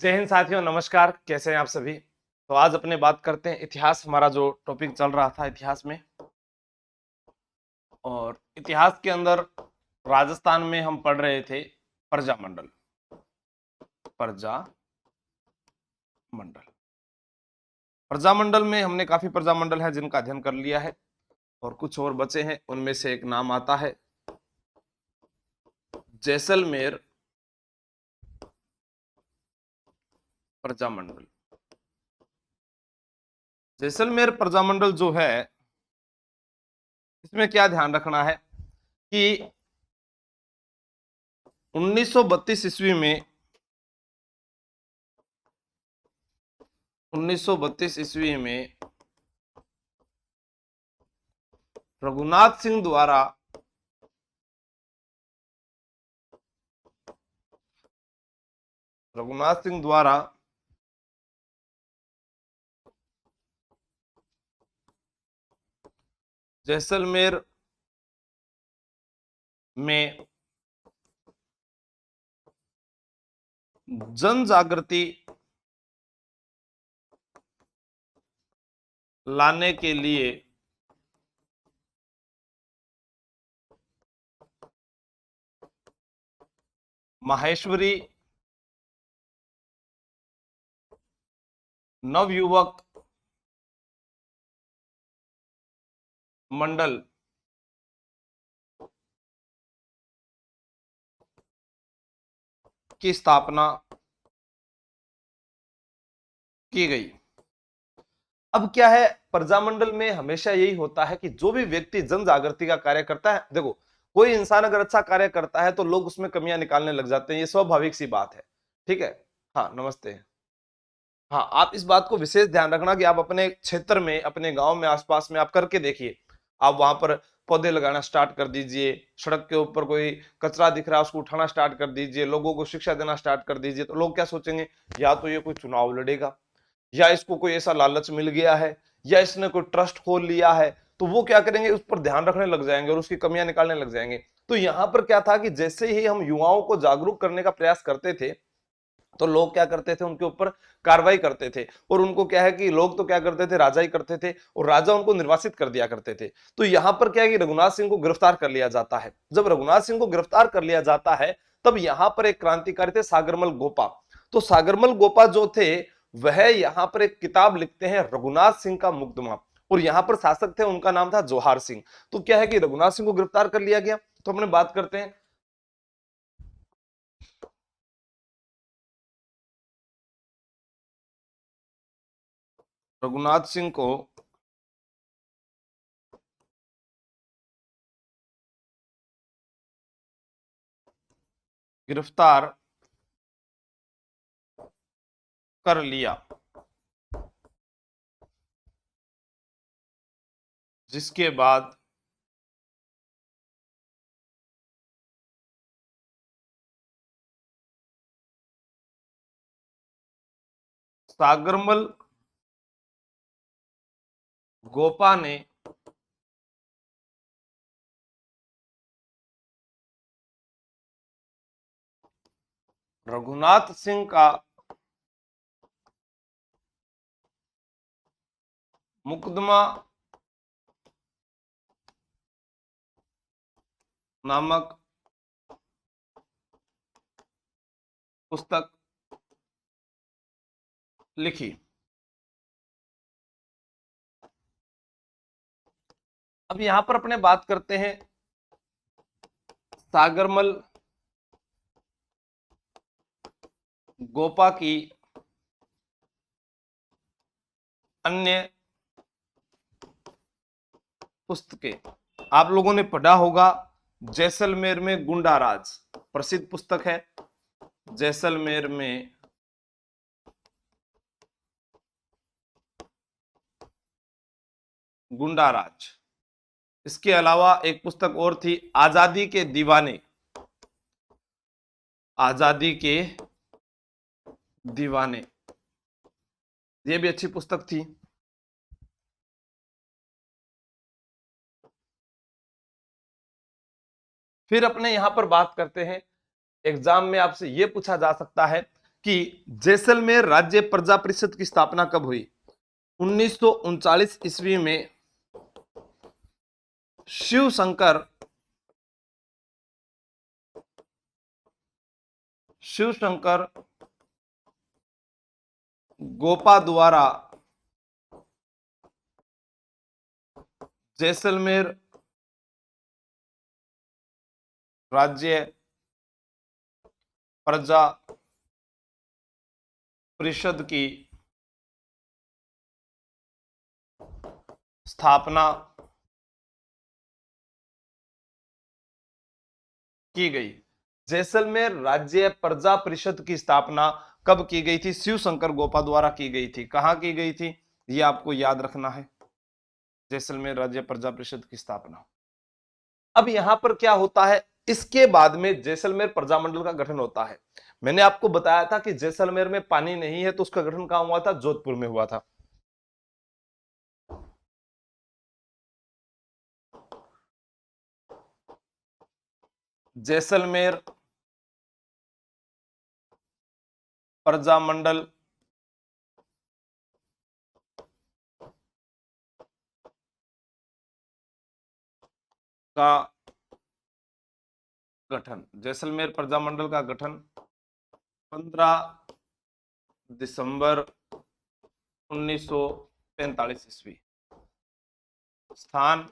जय हिंद साथियों, नमस्कार। कैसे हैं आप सभी। तो आज अपने बात करते हैं इतिहास। हमारा जो टॉपिक चल रहा था इतिहास में, और इतिहास के अंदर राजस्थान में हम पढ़ रहे थे प्रजामंडल। प्रजामंडल प्रजामंडल में हमने काफी प्रजामंडल है जिनका अध्ययन कर लिया है, और कुछ और बचे हैं। उनमें से एक नाम आता है जैसलमेर प्रजामंडल। जैसलमेर प्रजामंडल जो है, इसमें क्या ध्यान रखना है कि 1932 ईस्वी में 1932 ईस्वी में रघुनाथ सिंह द्वारा रघुनाथ सिंह द्वारा जैसलमेर में जन जागृति लाने के लिए माहेश्वरी नवयुवक मंडल की स्थापना की गई। अब क्या है, प्रजामंडल में हमेशा यही होता है कि जो भी व्यक्ति जन जागृति का कार्य करता है, देखो कोई इंसान अगर अच्छा कार्य करता है तो लोग उसमें कमियां निकालने लग जाते हैं, ये स्वाभाविक सी बात है। ठीक है। हाँ, नमस्ते। हाँ, आप इस बात को विशेष ध्यान रखना कि आप अपने क्षेत्र में, अपने गांव में, आसपास में आप करके देखिए। आप वहां पर पौधे लगाना स्टार्ट कर दीजिए, सड़क के ऊपर कोई कचरा दिख रहा है उसको उठाना स्टार्ट कर दीजिए, लोगों को शिक्षा देना स्टार्ट कर दीजिए। तो लोग क्या सोचेंगे, या तो ये कोई चुनाव लड़ेगा, या इसको कोई ऐसा लालच मिल गया है, या इसने कोई ट्रस्ट खोल लिया है। तो वो क्या करेंगे, उस पर ध्यान रखने लग जाएंगे और उसकी कमियां निकालने लग जाएंगे। तो यहां पर क्या था कि जैसे ही हम युवाओं को जागरूक करने का प्रयास करते थे, तो लोग क्या करते थे, उनके ऊपर कार्रवाई करते थे। और उनको क्या है कि लोग तो क्या करते थे, राजा ही करते थे, और राजा उनको निर्वासित कर दिया करते थे। तो यहां पर क्या है कि रघुनाथ सिंह को गिरफ्तार कर लिया जाता है। जब रघुनाथ सिंह को गिरफ्तार कर लिया जाता है, तब यहां पर एक क्रांतिकारी थे सागरमल गोपा। तो सागरमल गोपा जो थे, वह यहां पर एक किताब लिखते हैं, रघुनाथ सिंह का मुकदमा। और यहां पर शासक थे, उनका नाम था जोहार सिंह। तो क्या है कि रघुनाथ सिंह को गिरफ्तार कर लिया गया। तो अपने बात करते हैं रघुनाथ सिंह को गिरफ्तार कर लिया, जिसके बाद सागरमल गोपा ने रघुनाथ सिंह का मुकदमा नामक पुस्तक लिखी। अब यहां पर अपने बात करते हैं सागरमल गोपा की अन्य पुस्तकें। आप लोगों ने पढ़ा होगा जैसलमेर में गुंडा राज, प्रसिद्ध पुस्तक है। जैसलमेर में गुंडा राज। इसके अलावा एक पुस्तक और थी, आजादी के दीवाने। आजादी के दीवाने, ये भी अच्छी पुस्तक थी। फिर अपने यहां पर बात करते हैं, एग्जाम में आपसे यह पूछा जा सकता है कि जैसलमेर राज्य प्रजा परिषद की स्थापना कब हुई? 1939 ईस्वी में शिव शंकर गोपा द्वारा जैसलमेर राज्य प्रजा परिषद की स्थापना की गई। जैसलमेर राज्य प्रजा परिषद की स्थापना कब की गई थी? शिव शंकर गोपा द्वारा की गई थी। कहां की गई थी ये आपको याद रखना है, जैसलमेर राज्य प्रजा परिषद की स्थापना। अब यहां पर क्या होता है, इसके बाद में जैसलमेर प्रजामंडल का गठन होता है। मैंने आपको बताया था कि जैसलमेर में पानी नहीं है, तो उसका गठन कहां हुआ था? जोधपुर में हुआ था। जैसलमेर प्रजामंडल का गठन, जैसलमेर प्रजामंडल का गठन 15 दिसंबर 1945 ईस्वी। स्थान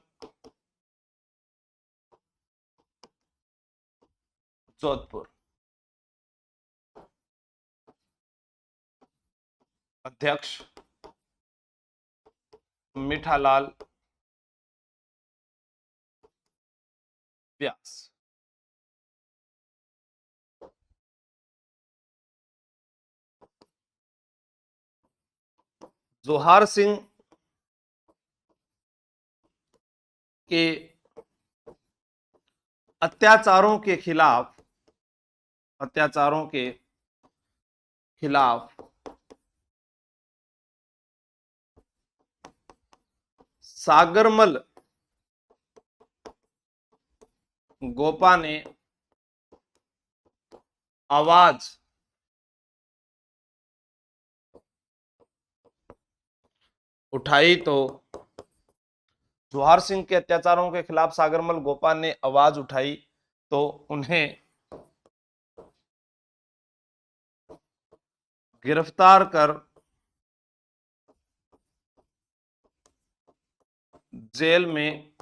जोधपुर। अध्यक्ष मीठालाल व्यास। जोहार सिंह के अत्याचारों के खिलाफ सागरमल गोपा ने आवाज उठाई, तो जोहार सिंह के अत्याचारों के खिलाफ सागरमल गोपा ने आवाज उठाई, तो उन्हें गिरफ्तार कर जेल में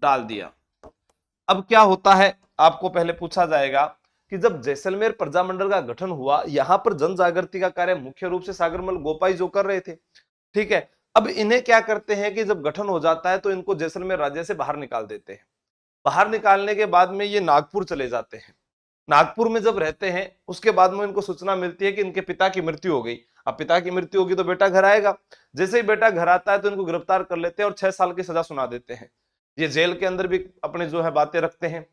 डाल दिया। अब क्या होता है, आपको पहले पूछा जाएगा कि जब जैसलमेर प्रजामंडल का गठन हुआ, यहां पर जन जागृति का कार्य मुख्य रूप से सागरमल गोपाई जो कर रहे थे, ठीक है। अब इन्हें क्या करते हैं कि जब गठन हो जाता है तो इनको जैसलमेर राज्य से बाहर निकाल देते हैं। बाहर निकालने के बाद में ये नागपुर चले जाते हैं। नागपुर में जब रहते हैं, उसके बाद में इनको सूचना मिलती है कि इनके पिता की मृत्यु हो गई। अब पिता की मृत्यु होगी तो बेटा घर आएगा। जैसे ही बेटा घर आता है तो इनको गिरफ्तार कर लेते हैं और 6 साल की सजा सुना देते हैं। ये जेल के अंदर भी अपने जो है बातें रखते हैं,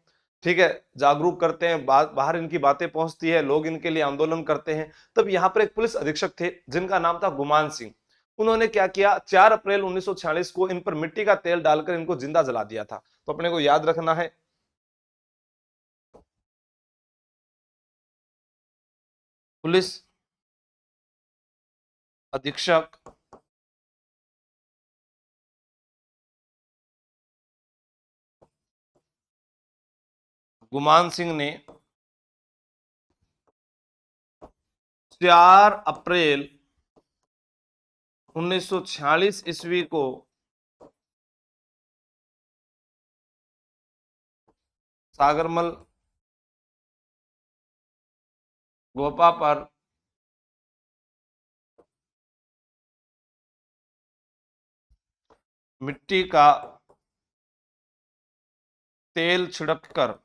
ठीक है, जागरूक करते हैं, बाहर इनकी बातें पहुंचती है, लोग इनके लिए आंदोलन करते हैं। तब यहाँ पर एक पुलिस अधीक्षक थे जिनका नाम था गुमान सिंह। उन्होंने क्या किया, 4 अप्रैल 1946 को इन पर मिट्टी का तेल डालकर इनको जिंदा जला दिया था। तो अपने को याद रखना है, पुलिस अधीक्षक गुमान सिंह ने 4 अप्रैल 1946 ईस्वी को सागरमल गोपा पर मिट्टी का तेल छिड़ककर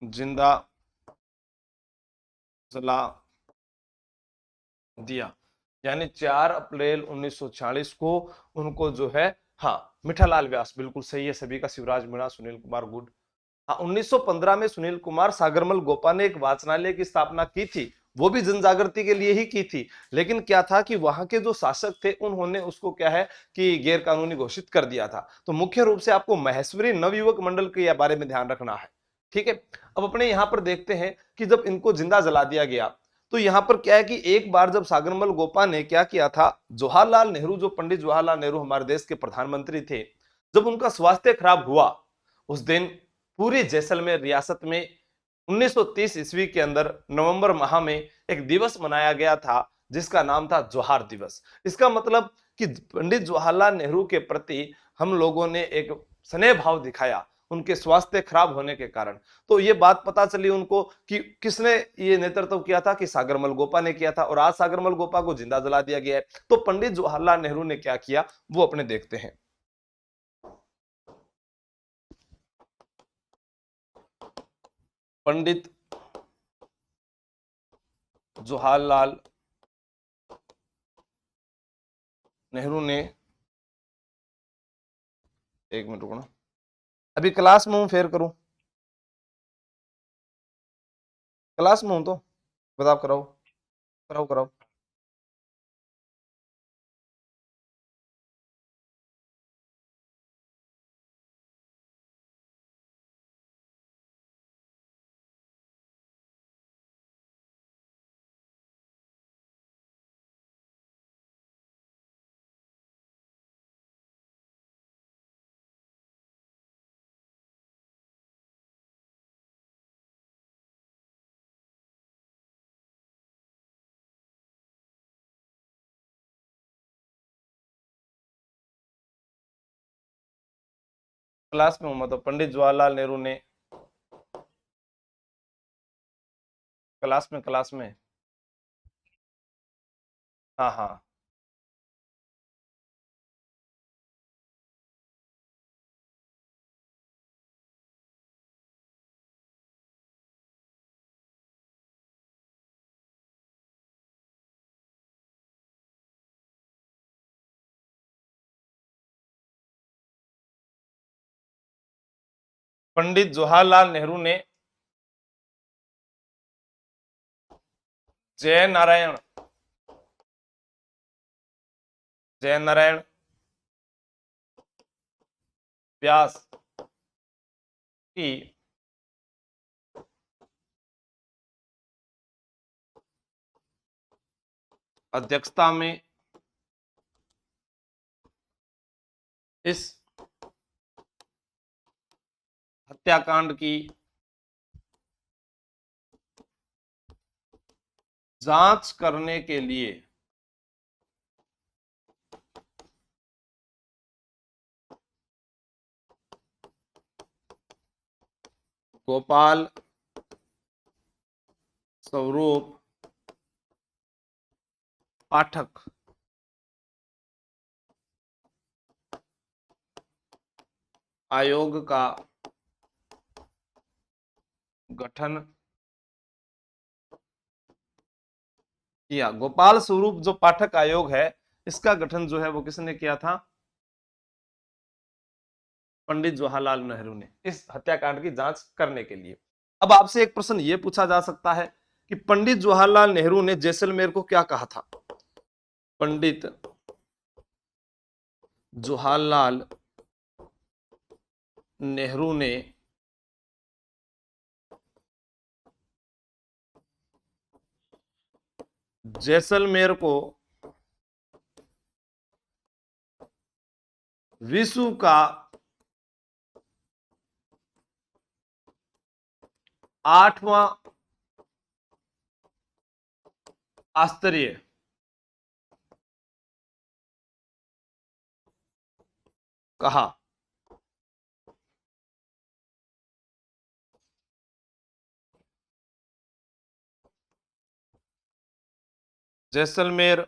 जिंदा जला दिया। यानी 4 अप्रैल 1946 को उनको जो है, हाँ, मीठालाल व्यास, बिल्कुल सही है सभी का, शिवराज मीणा, सुनील कुमार गुड। हाँ, 1915 में सुनील कुमार सागरमल गोपा ने एक वाचनालय की स्थापना की थी, वो भी जन जागृति के लिए ही की थी, लेकिन क्या था कि वहां के जो शासक थे उन्होंने उसको क्या है कि गैर कानूनी घोषित कर दिया था। तो मुख्य रूप से आपको महेश्वरी नवयुवक मंडल के बारे में ध्यान रखना है। ठीक है, अब अपने यहां पर देखते हैं कि जब इनको जिंदा जला दिया गया तो यहां पर क्या है कि एक बार जब सागरमल गोपा ने क्या किया था, जवाहरलाल नेहरू, जो पंडित जवाहरलाल नेहरू हमारे देश के प्रधानमंत्री थे, जब उनका स्वास्थ्य खराब हुआ उस दिन पूरी जैसलमेर रियासत में 1930 ईस्वी के अंदर नवंबर माह में एक दिवस मनाया गया था जिसका नाम था जोहार दिवस। इसका मतलब कि पंडित जवाहरलाल नेहरू के प्रति हम लोगों ने एक स्नेह भाव दिखाया उनके स्वास्थ्य खराब होने के कारण। तो ये बात पता चली उनको कि किसने ये नेतृत्व किया था, कि सागरमल गोपा ने किया था, और आज सागरमल गोपा को जिंदा जला दिया गया है। तो पंडित जवाहरलाल नेहरू ने क्या किया वो अपने देखते हैं। पंडित जवाहरलाल नेहरू ने, एक मिनट रुकना, अभी क्लास में हूं, फेर करूं, क्लास में हूं तो बताओ, कराओ कराओ कराओ। क्लास में हूं मतलब पंडित जवाहरलाल नेहरू ने, क्लास में। हाँ हाँ। पंडित जवाहरलाल नेहरू ने जय नारायण, जय नारायण व्यास की अध्यक्षता में इस हत्याकांड की जांच करने के लिए गोपाल स्वरूप पाठक आयोग का गठन किया। गोपाल स्वरूप जो पाठक आयोग है, इसका गठन जो है वो किसने किया था? पंडित जवाहरलाल नेहरू ने, इस हत्याकांड की जांच करने के लिए। अब आपसे एक प्रश्न ये पूछा जा सकता है कि पंडित जवाहरलाल नेहरू ने जैसलमेर को क्या कहा था? पंडित जवाहरलाल नेहरू ने जैसलमेर को विश्व का 8वां आश्चर्य कहा। जैसलमेर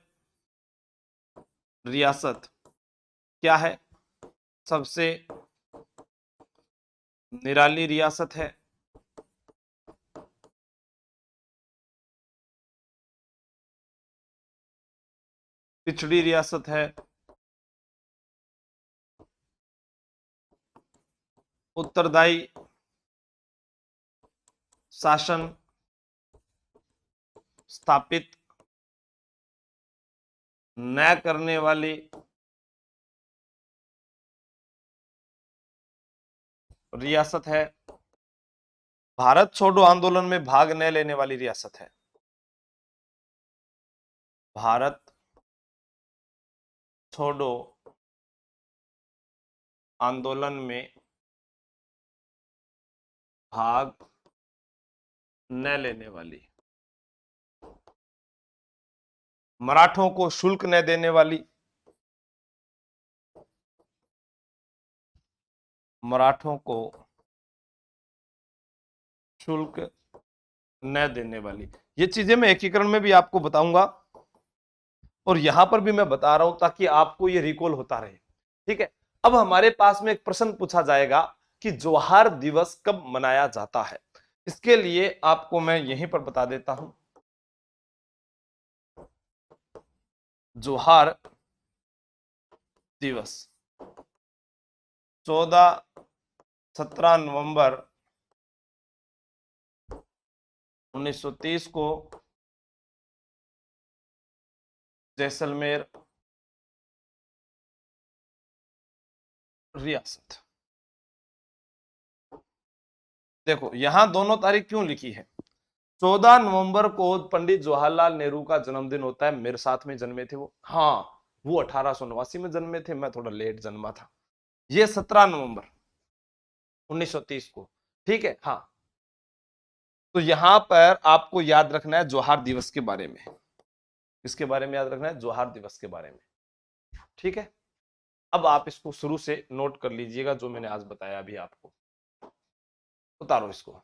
रियासत क्या है? सबसे निराली रियासत है। पिछड़ी रियासत है। उत्तरदायी शासन स्थापित न करने वाली रियासत है। भारत छोड़ो आंदोलन में भाग न लेने वाली रियासत है। भारत छोड़ो आंदोलन में भाग न लेने वाली। मराठों को शुल्क न देने वाली। मराठों को शुल्क न देने वाली। ये चीजें मैं एकीकरण में भी आपको बताऊंगा और यहां पर भी मैं बता रहा हूं ताकि आपको ये रिकॉल होता रहे। ठीक है, अब हमारे पास में एक प्रश्न पूछा जाएगा कि जोहार दिवस कब मनाया जाता है। इसके लिए आपको मैं यहीं पर बता देता हूं। जोहार दिवस 17 नवंबर 1930 को जैसलमेर रियासत। देखो यहां दोनों तारीख क्यों लिखी है। 14 नवंबर को पंडित जवाहरलाल नेहरू का जन्मदिन होता है। मेरे साथ में जन्मे थे वो। हाँ, वो 1889 में जन्मे थे, मैं थोड़ा लेट जन्मा था। ये 17 नवंबर 1930 को। ठीक है, हाँ। तो यहां पर आपको याद रखना है जोहार दिवस के बारे में। किसके बारे में याद रखना है? जोहार दिवस के बारे में। ठीक है, अब आप इसको शुरू से नोट कर लीजिएगा जो मैंने आज बताया अभी आपको। उतारो इसको।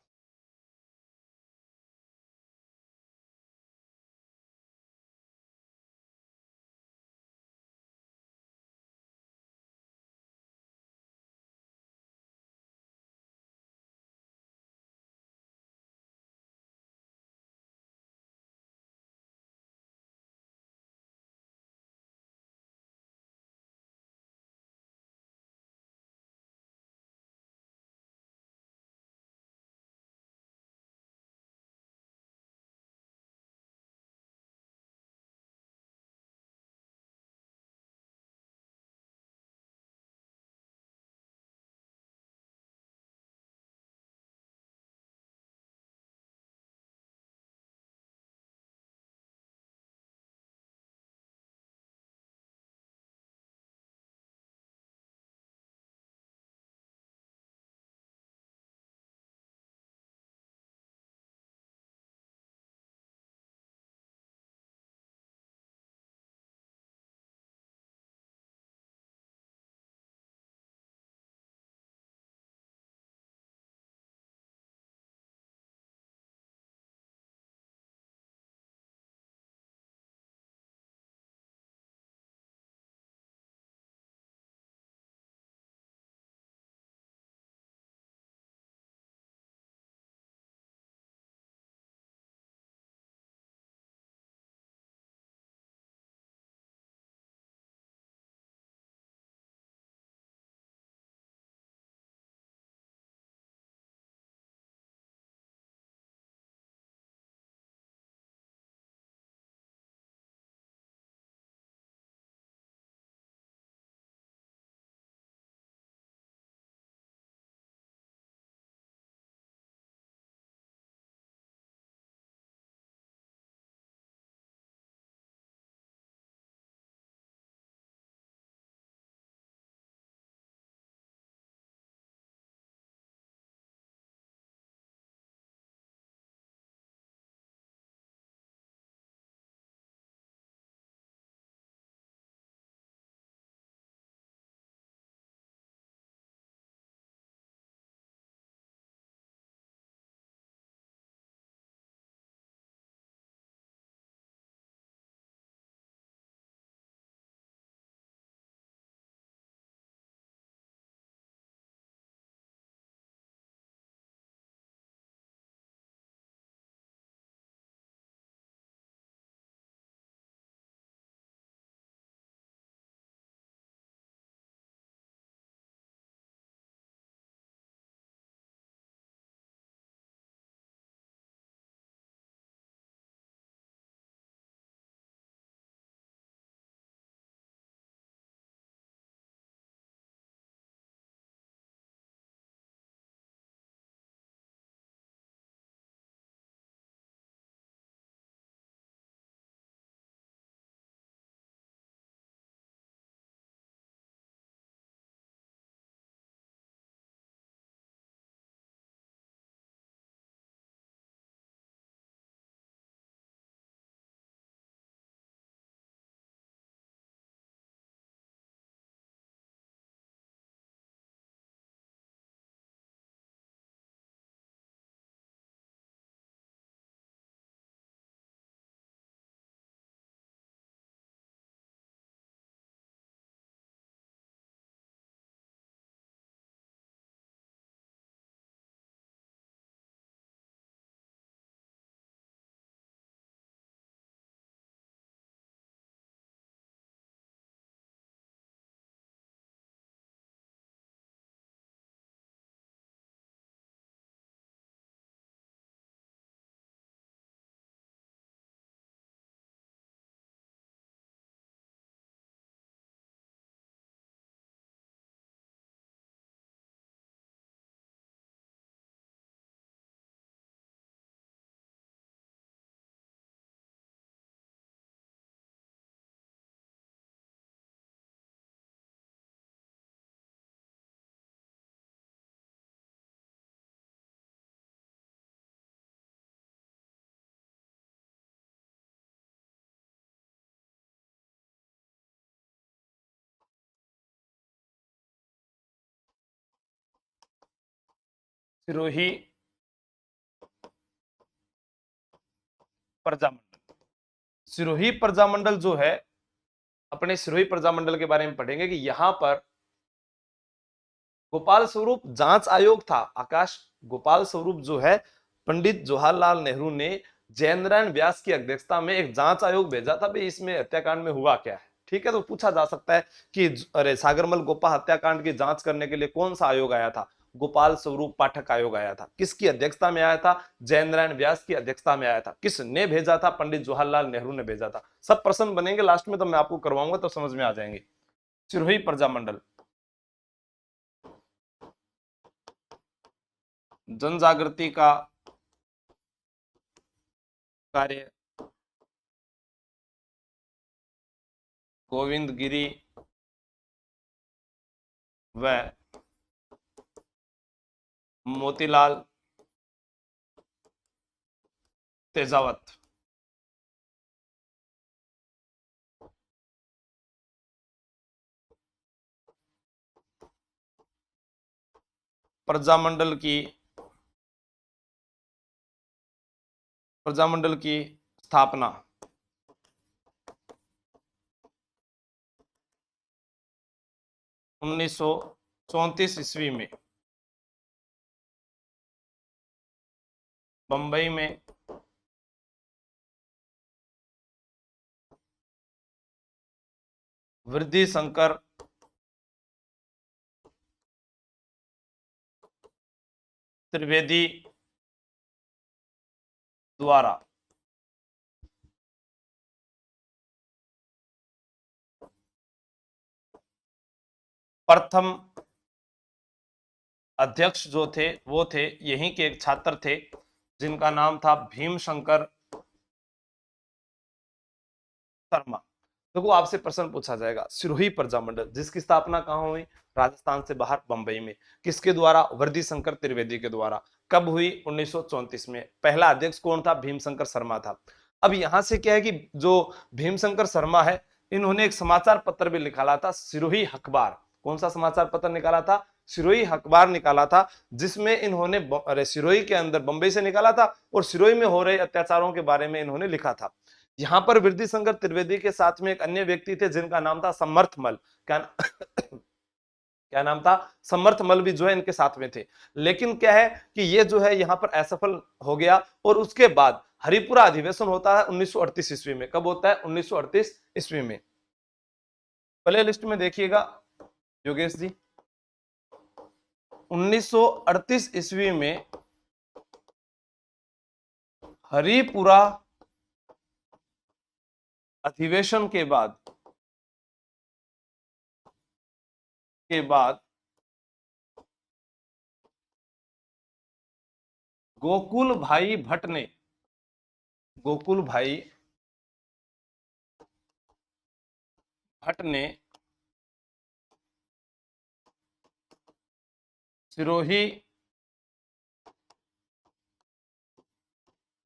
सिरोही प्रजामंडल। सिरोही प्रजामंडल जो है, अपने सिरोही प्रजामंडल के बारे में पढ़ेंगे कि यहां पर गोपाल स्वरूप जांच आयोग था। आकाश, गोपाल स्वरूप जो है, पंडित जवाहरलाल नेहरू ने जयनारायण व्यास की अध्यक्षता में एक जांच आयोग भेजा था भाई इसमें हत्याकांड में हुआ क्या है। ठीक है, तो पूछा जा सकता है कि अरे सागरमल गोपा हत्याकांड की जांच करने के लिए कौन सा आयोग आया था? गोपाल स्वरूप पाठक आयोग आया था। किसकी अध्यक्षता में आया था? जयनारायण व्यास की अध्यक्षता में आया था। किसने भेजा था? पंडित जवाहरलाल नेहरू ने भेजा था। सब प्रश्न बनेंगे लास्ट में, तो मैं आपको करवाऊंगा तो समझ में आ जाएंगे। सिरोही प्रजामंडल जन जागृति का कार्य गोविंद गिरी व मोतीलाल तेजावत। प्रजामंडल की स्थापना 1934 ईस्वी में बंबई में वृद्धि शंकर त्रिवेदी द्वारा प्रथम अध्यक्ष जो थे वो थे यहीं के एक छात्र थे जिनका नाम था भीमशंकर शर्मा। देखो, आपसे प्रश्न पूछा जाएगा, सिरोही प्रजामंडल जिसकी स्थापना कहाँ हुई? राजस्थान से बाहर बंबई में। किसके द्वारा? वृद्धि शंकर त्रिवेदी के द्वारा। कब हुई? 1934 में। पहला अध्यक्ष कौन था? भीमशंकर शर्मा था। अब यहां से क्या है कि जो भीमशंकर शर्मा है, इन्होंने एक समाचार पत्र भी निकाला था, सिरोही अखबार। कौन सा समाचार पत्र निकाला था? सिरोही अखबार निकाला था, जिसमें इन्होंने अरे सिरोही के अंदर, बंबई से निकाला था, और सिरोही में हो रहे अत्याचारों के बारे में इन्होंने लिखा था। यहां पर वृद्धि शंकर त्रिवेदी के साथ में एक अन्य व्यक्ति थे जिनका नाम था समर्थमल। क्या क्या नाम था? समर्थमल भी जो है इनके साथ में थे। लेकिन क्या है कि ये जो है यहाँ पर असफल हो गया, और उसके बाद हरिपुरा अधिवेशन होता है 1938 ईस्वी में। कब होता है? 1938 ईस्वी में। प्ले लिस्ट में देखिएगा योगेश जी, 1938 ईस्वी में हरिपुरा अधिवेशन के बाद गोकुल भाई भट्ट ने, गोकुल भाई भट्ट ने सिरोही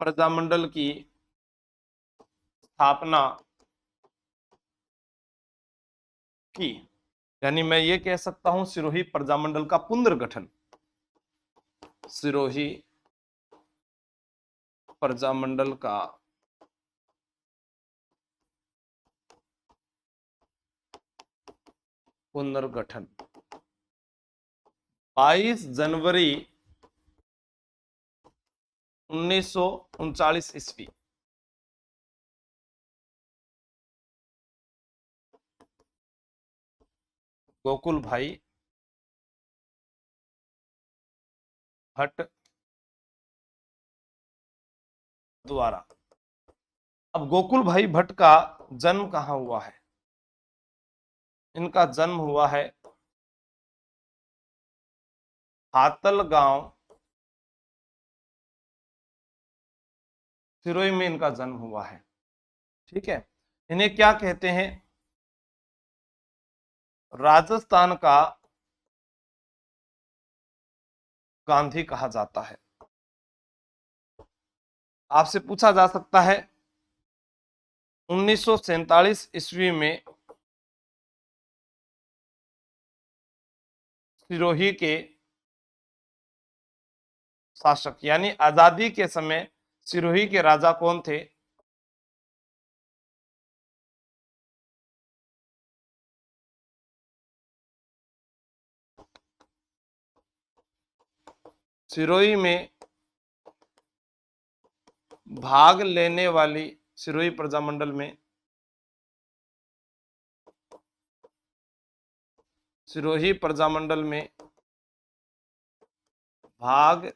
प्रजामंडल की स्थापना की। यानी मैं ये कह सकता हूं सिरोही प्रजामंडल का पुनर्गठन, सिरोही प्रजामंडल का पुनर्गठन 22 जनवरी 1939 ईस्वी। गोकुल भाई भट्ट द्वारा। अब गोकुल भाई भट्ट का जन्म कहां हुआ है? इनका जन्म हुआ है हातल गांव, सिरोही में इनका जन्म हुआ है। ठीक है, इन्हें क्या कहते हैं? राजस्थान का गांधी कहा जाता है। आपसे पूछा जा सकता है 1947 ईस्वी में सिरोही के शासक, यानी आजादी के समय सिरोही के राजा कौन थे? सिरोही में भाग लेने वाली, सिरोही प्रजामंडल में सिरोही प्रजामंडल में भाग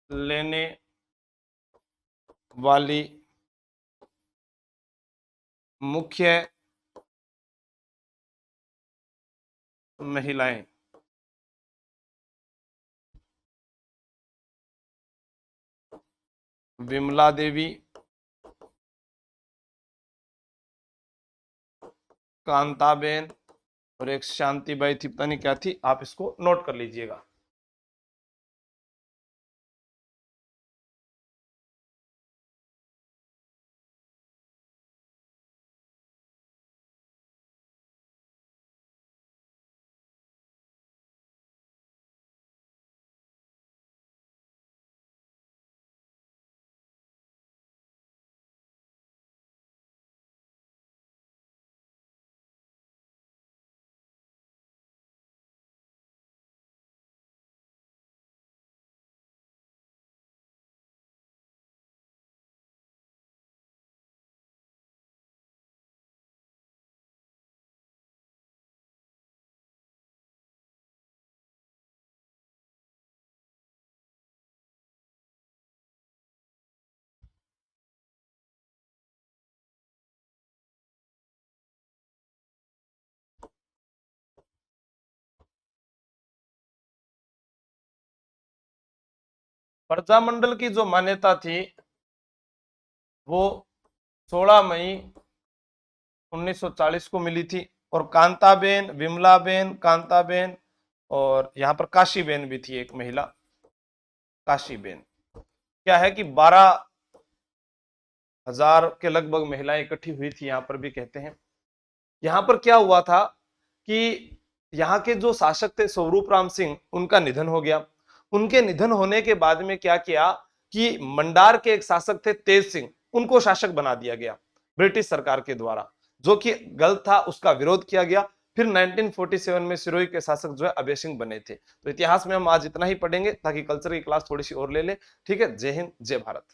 लेने वाली मुख्य महिलाएं, विमला देवी, कांताबेन और एक शांतिबाई थी, पता नहीं क्या थी, आप इसको नोट कर लीजिएगा। प्रजामंडल की जो मान्यता थी वो 16 मई 1940 को मिली थी, और कांताबेन, विमलाबेन, कांताबेन और यहाँ पर काशीबेन भी थी, एक महिला काशीबेन। क्या है कि 12,000 के लगभग महिलाएं इकट्ठी हुई थी, यहाँ पर भी कहते हैं। यहाँ पर क्या हुआ था कि यहाँ के जो शासक थे स्वरूप राम सिंह, उनका निधन हो गया। उनके निधन होने के बाद में क्या किया कि मंडार के एक शासक थे तेज सिंह, उनको शासक बना दिया गया ब्रिटिश सरकार के द्वारा, जो कि गलत था, उसका विरोध किया गया। फिर 1947 में सिरोही के शासक जो है अभय सिंह बने थे। तो इतिहास में हम आज इतना ही पढ़ेंगे ताकि कल्चर की क्लास थोड़ी सी और ले ले। ठीक है, जय हिंद, जय भारत।